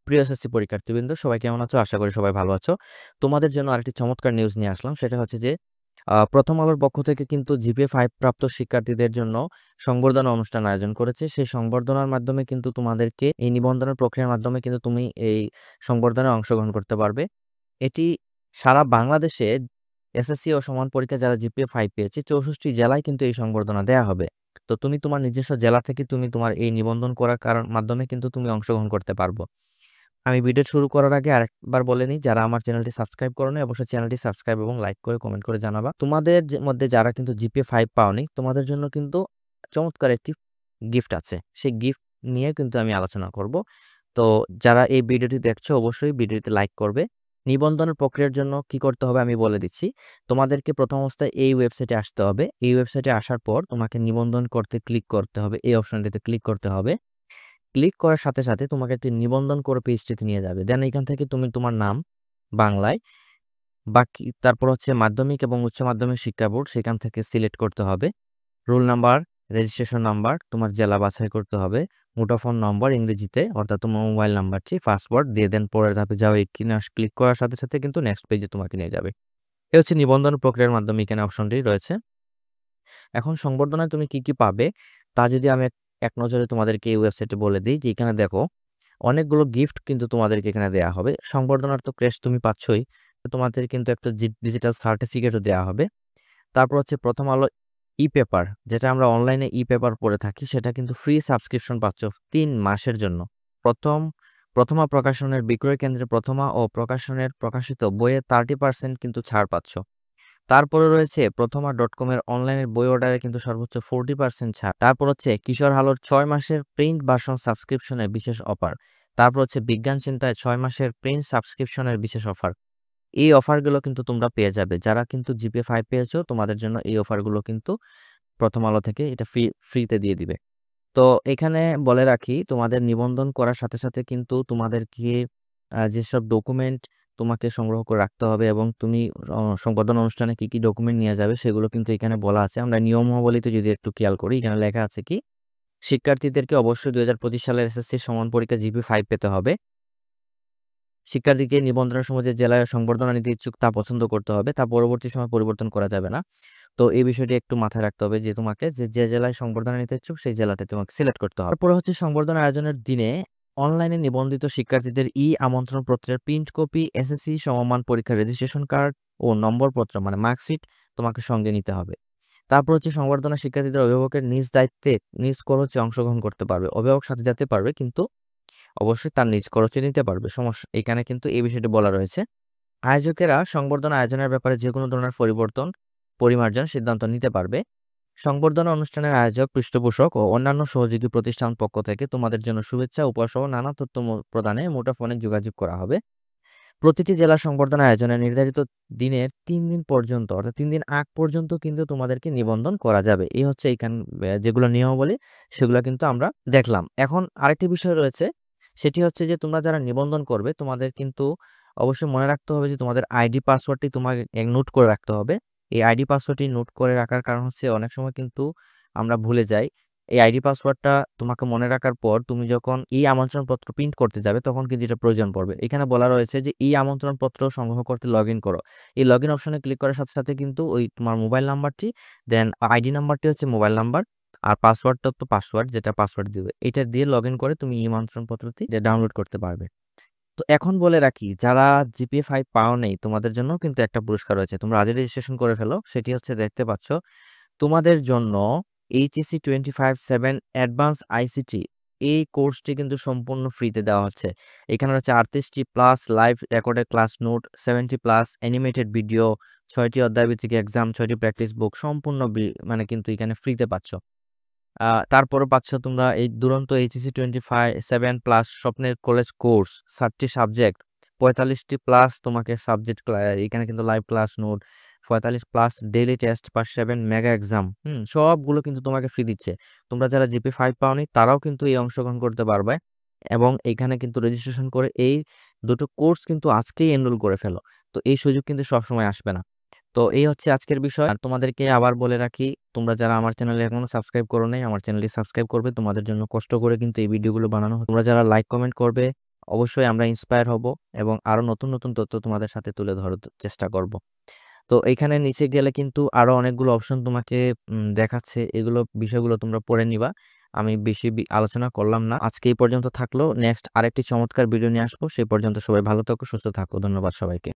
প্রিয় এসএসসি পরীক্ষার্থীবৃন্দ সবাই কেমন আছো? আশা করি সবাই ভালো আছো। তোমাদের জন্য আরেকটি চমৎকার নিউজ নিয়ে আসলাম। সেটা হচ্ছে যে প্রথম আলোর পক্ষ থেকে কিন্তু জিপিএ 5 প্রাপ্ত শিক্ষার্থীদের জন্য সংবর্ধনা অনুষ্ঠান আয়োজন করেছে। সেই সংবর্ধনার মাধ্যমে কিন্তু তোমাদেরকে এই নিবন্ধনের প্রক্রিয়ার মাধ্যমে কিন্তু তুমি এই সংবর্ধনায় অংশগ্রহণ করতে পারবে। এটি সারা বাংলাদেশে এসএসসি ও সমান পরীক্ষায় যারা জিপিএ 5 পেয়েছে 64 জেলায় কিন্তু এই সংবর্ধনা দেয়া হবে। তো তুমি তোমার নিজস্ব জেলা থেকে তুমি তোমার এই নিবন্ধন করার মাধ্যমে কিন্তু তুমি অংশগ্রহণ করতে পারবো। আমি ভিডিও শুরু করার আগে আরেকবার বলে নিই, যারা আমার চ্যানেলটি সাবস্ক্রাইব করোনি অবশ্যই চ্যানেলটি সাবস্ক্রাইব এবং লাইক করে কমেন্ট করে জানাবা। তোমাদের মধ্যে যারা কিন্তু জিপিএ 5 পাওনি তোমাদের জন্য কিন্তু চমৎকার একটি গিফট আছে। সেই গিফট নিয়ে কিন্তু আমি আলোচনা করব। তো যারা এই ভিডিওটি দেখছো অবশ্যই ভিডিওতে লাইক করবে। নিবন্ধনের প্রক্রিয়ার জন্য কি করতে হবে আমি বলে দিচ্ছি। তোমাদেরকে প্রথম অবস্থায় এই ওয়েবসাইটে আসতে হবে। এই ওয়েবসাইটে আসার পর তোমাকে নিবন্ধন করতে ক্লিক করতে হবে, এই অপশনটিতে ক্লিক করতে হবে। ক্লিক করার সাথে সাথে তোমাকে একটি নিবন্ধন করে পেজটিতে নিয়ে যাবে। দেন এখান থেকে তুমি তোমার নাম বাংলায়, বাকি তারপর হচ্ছে মাধ্যমিক এবং উচ্চ মাধ্যমিক শিক্ষা বোর্ড সেখান থেকে সিলেক্ট করতে হবে। রোল নাম্বার, রেজিস্ট্রেশন নাম্বার, তোমার জেলা বাছাই করতে হবে, মুঠোফোন নম্বর ইংরেজিতে অর্থাৎ তোমার মোবাইল নাম্বারটি, পাসওয়ার্ড দিয়ে দেন পরের ধাপে যাও। এখানে ক্লিক করার সাথে সাথে কিন্তু নেক্সট পেজে তোমাকে নিয়ে যাবে। এ হচ্ছে নিবন্ধন প্রক্রিয়ার মাধ্যমে এখানে অপশনটি রয়েছে। এখন সংবর্ধনায় তুমি কি কি পাবে তা যদি আমি এক নজরে তোমাদেরকে এই ওয়েবসাইটে বলে দিই, যে এখানে দেখো অনেকগুলো গিফট কিন্তু তোমাদেরকে এখানে দেওয়া হবে। সংবর্ধনার তো ক্রেশ তুমি পাচ্ছই, তোমাদের কিন্তু একটা ডিজিটাল সার্টিফিকেটও দেওয়া হবে। তারপর হচ্ছে প্রথম আলো ই পেপার, যেটা আমরা অনলাইনে ই পেপার পড়ে থাকি, সেটা কিন্তু ফ্রি সাবস্ক্রিপশন পাচ্ছ 3 মাসের জন্য। প্রথমা প্রকাশনের বিক্রয় কেন্দ্রে প্রথমা ও প্রকাশনের প্রকাশিত বইয়ে 30% কিন্তু ছাড় পাচ্ছ। তারপরে রয়েছে প্রথমা.com এর অনলাইনের বই অর্ডারে কিন্তু সর্বোচ্চ 40% ছাড়। তারপর হচ্ছে কিশোর আলোর 6 মাসের প্রিন্ট ভার্সন সাবস্ক্রিপশনের বিশেষ অফার। তারপর হচ্ছে বিজ্ঞান চিন্তায় 6 মাসের প্রিন্ট সাবস্ক্রিপশনের বিশেষ অফার। এই অফারগুলো কিন্তু তোমরা পেয়ে যাবে। যারা কিন্তু জিপিএ 5 পেয়েছো তোমাদের জন্য এই অফারগুলো কিন্তু প্রথম আলো থেকে এটা ফ্রিতে দিয়ে দিবে। তো এখানে বলে রাখি, তোমাদের নিবন্ধন করার সাথে সাথে কিন্তু তোমাদেরকে যেসব ডকুমেন্ট তোমাকে সংগ্রহ করে রাখতে হবে এবং তুমি সংবর্ধনা অনুষ্ঠানে কি কি ডকুমেন্ট নিয়ে যাবে সেগুলো কিন্তু এখানে বলা আছে। আমরা নিয়মাবলীতে যদি একটু খেয়াল করি, এখানে লেখা আছে কি, শিক্ষার্থীদেরকে অবশ্যই 2025 সালের এসএসসি সমান পরীক্ষা জিপি 5 পেতে হবে। শিক্ষার্থীকে নিবন্ধনের সময় যে জেলায় সংবর্ধনা নিতে ইচ্ছুক তা পছন্দ করতে হবে, তা পরবর্তী সময় পরিবর্তন করা যাবে না। তো এই বিষয়টি একটু মাথায় রাখতে হবে যে তোমাকে যে জেলায় সংবর্ধনা নিতে ইচ্ছুক সেই জেলাতে তোমাকে সিলেক্ট করতে হবে। তারপরে হচ্ছে সংবর্ধনা আয়োজনের দিনে অনলাইনে নিবন্ধিত শিক্ষার্থীদের আমন্ত্রণ পত্রের প্রিন্ট কপি, এসএসসি সমমান পরীক্ষার রেজিস্ট্রেশন কার্ড ও নম্বরপত্র মানে মার্কশিট তোমাকে সঙ্গে নিতে হবে। তারপর হচ্ছে সংবর্ধনা শিক্ষার্থীদের অভিভাবকের নিজ দায়িত্বে নিজ খরচে অংশগ্রহণ করতে পারবে। অভিভাবক সাথে যেতে পারবে কিন্তু অবশ্যই তার নিজ খরচে নিতে পারবে। সমস্যা এখানে কিন্তু এই বিষয়টি বলা রয়েছে। আয়োজকেরা সংবর্ধনা আয়োজনের ব্যাপারে যে কোনো ধরনের পরিমার্জন সিদ্ধান্ত নিতে পারবে। সংবর্ধনা অনুষ্ঠানের আয়োজক, পৃষ্ঠপোষক ও অন্যান্য সহযোগী প্রতিষ্ঠান পক্ষ থেকে তোমাদের জন্য শুভেচ্ছা, উপহার সহ নানা তথ্য প্রদানে মুঠোফোনে যোগাযোগ করা হবে। প্রতিটি জেলা সংবর্ধনা আয়োজনের নির্ধারিত দিনের 3 দিন পর্যন্ত অর্থাৎ 3 দিন আগ পর্যন্ত কিন্তু তোমাদেরকে নিবন্ধন করা যাবে। এই হচ্ছে এইখানে যেগুলো নিয়মাবলী সেগুলো কিন্তু আমরা দেখলাম। এখন আরেকটি বিষয় রয়েছে, সেটি হচ্ছে যে তোমরা যারা নিবন্ধন করবে তোমাদের কিন্তু অবশ্যই মনে রাখতে হবে যে তোমাদের আইডি পাসওয়ার্ডটি তোমাকে নোট করে রাখতে হবে। এই আইডি পাসওয়ার্ডটি নোট করে রাখার কারণ হচ্ছে অনেক সময় কিন্তু আমরা ভুলে যাই। এই আইডি পাসওয়ার্ডটা তোমাকে মনে রাখার পর তুমি যখন আমন্ত্রণপত্র প্রিন্ট করতে যাবে তখন কিন্তু এটা প্রয়োজন পড়বে। এখানে বলা রয়েছে যে আমন্ত্রণপত্র সংগ্রহ করতে লগইন করো। এই লগইন অপশনে ক্লিক করার সাথে সাথে কিন্তু ওই তোমার মোবাইল নাম্বারটি, দেন আইডি নাম্বারটি হচ্ছে মোবাইল নাম্বার, আর পাসওয়ার্ডটা তো পাসওয়ার্ড, যেটা পাসওয়ার্ড দিবে এটা দিয়ে লগইন করে তুমি আমন্ত্রণপত্রটি ডাউনলোড করতে পারবে। তো এখন বলে রাখি, যারা জিপিএ 5 পাও নেই তোমাদের জন্য কিন্তু একটা পুরস্কার রয়েছে। তোমরা আগে রেজিস্ট্রেশন করে ফেলো। সেটি হচ্ছে দেখতে পাচ্ছ তোমাদের জন্য এইচএসসি 25/7 অ্যাডভান্স আইসিটি এই কোর্সটি কিন্তু সম্পূর্ণ ফ্রিতে দেওয়া হচ্ছে। এখানে হচ্ছে 38টি plus live recorded class note, 70 plus animated video, 6টি অধ্যায়ভিত্তিক এক্সাম, 6টি প্র্যাকটিস বুক সম্পূর্ণ মানে কিন্তু এখানে ফ্রিতে পাচ্ছ। তারপরও পাচ্ছ তোমরা এই দুরন্ত এইচএসসি 25/7 প্লাস স্বপ্নের কলেজ কোর্স, 60টি সাবজেক্ট, 45টি প্লাস তোমাকে সাবজেক্ট, এখানে কিন্তু live class note, 45 plus daily test, pass 7 mega exam, সবগুলো কিন্তু তোমাকে ফ্রি দিচ্ছে। তোমরা যারা জিপি 5 পাওনি তারাও কিন্তু এই অংশগ্রহণ করতে পারবে এবং এখানে কিন্তু রেজিস্ট্রেশন করে এই দুটো কোর্স কিন্তু আজকেই এনরোল করে ফেলো। তো এই সুযোগ কিন্তু সবসময় আসবে না। তো এই হচ্ছে আজকের বিষয়। আর তোমাদেরকে আবার বলে রাখি, তোমরা যারা আমার চ্যানেলে এখনো সাবস্ক্রাইব করো নাই আমার চ্যানেলটি সাবস্ক্রাইব করবে। তোমাদের জন্য কষ্ট করে কিন্তু এই ভিডিওগুলো বানানো হয়। তোমরা যারা লাইক কমেন্ট করবে অবশ্যই আমরা ইন্সপায়ার হব এবং আরো নতুন, নতুন তথ্য তোমাদের সাথে তুলে ধরার চেষ্টা করব। তো এইখানে নিচে গেলে কিন্তু আরো অনেকগুলো অপশন তোমাকে দেখাচ্ছে। এগুলো বিষয়গুলো তোমরা পড়ে নিবা। আমি বেশি আলোচনা করলাম না। আজকে এই পর্যন্ত থাকলো। নেক্সট আরেকটি চমৎকার ভিডিও নিয়ে আসবো। সেই পর্যন্ত সবাই ভালো থাকো, সুস্থ থাকো। ধন্যবাদ সবাইকে।